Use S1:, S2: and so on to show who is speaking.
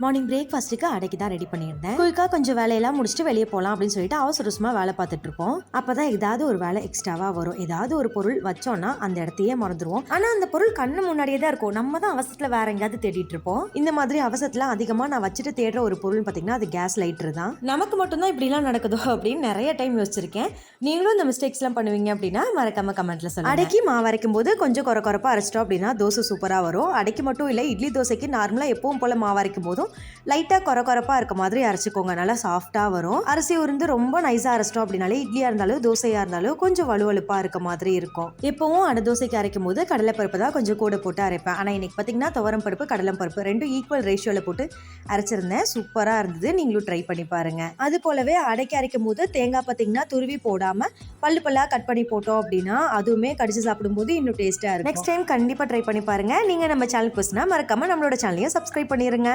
S1: Morning பிரேக்ஃபாஸ்ட்டுக்கு அடைக்கு தான் ready பண்ணியிருந்தேன். குயிக்காக கொஞ்சம் வேலையெல்லாம் முடிச்சுட்டு வெளியே போகலாம் அப்படின்னு சொல்லிட்டு அவசரமாக வேலை பார்த்துட்டு இருப்போம். அப்பதான் ஏதாவது ஒரு வேலை எக்ஸ்ட்ராவா வரும். ஏதாவது ஒரு பொருள் வச்சோம்னா அந்த இடத்தையே மறந்துடுவோம். ஆனா அந்த பொருள் கண்ணு முன்னாடியே தான் இருக்கும். நம்ம தான் அவசரத்துல வேற எங்கேயாவது தேடிட்டு இருப்போம். இந்த மாதிரி அவசரத்துல அதிகமா நான் வச்சுட்டு தேடுற ஒரு பொருள் பார்த்தீங்கன்னா அது கேஸ் லைட்டர் தான். நமக்கு மட்டும்தான் இப்படிலாம் நடக்குதோ அப்படின்னு நிறைய டைம் யோசிச்சிருக்கேன். நீங்களும் இந்த மிஸ்டேக்ஸ் எல்லாம் பண்ணுவீங்க அப்படின்னா மறக்காம கமெண்ட்ல சொல்லுங்க. அடைக்கு மாவு அரைக்கும் போது கொஞ்சம் குறப்பா அரைச்சிட்டோம் அப்படின்னா தோசை சூப்பரா வரும். அடைக்கு மட்டும் இல்லை, இட்லி தோசைக்கு நார்மலா எப்பவும் போல மாவு அரைக்கும் போதும் லைட்டாக குறப்பா இருக்க மாதிரி அரைச்சிக்கோங்க. நல்லா சாஃப்டாக வரும். அரிசி உருந்து ரொம்ப நைஸாக அரைச்சிட்டோம் அப்படின்னாலே இட்லியாக இருந்தாலும் தோசையாக இருந்தாலும் கொஞ்சம் வலுவலுப்பாக இருக்க மாதிரி இருக்கும். எப்பவும் அடை தோசைக்கு அரைக்கும் போது கடலைப்பருப்பு தான் கொஞ்சம் கூட போட்டு அரைப்பேன். ஆனால் இன்னைக்கு பார்த்தீங்கன்னா துவரம் பருப்பு கடலம் பருப்பு ரெண்டும் ஈக்குவல் ரேஷியோவில் போட்டு அரைச்சிருந்தேன். சூப்பராக இருந்தது. நீங்களும் ட்ரை பண்ணி பாருங்க. அது போலவே அடைக்கு அரைக்கும் போது தேங்காய் பார்த்தீங்கன்னா துருவி போடாமல் பல்லாக கட் பண்ணி போட்டோம் அப்படின்னா அதுவுமே கடிச்சு சாப்பிடும்போது இன்னும் டேஸ்ட்டாக இருக்கும். நெக்ஸ்ட் டைம் கண்டிப்பாக ட்ரை பண்ணி பாருங்க. நீங்கள் நம்ம சேனல் புதுசுனா மறக்காம நம்மளோட சேனலையும் சப்ஸ்கிரைப் பண்ணிருங்க.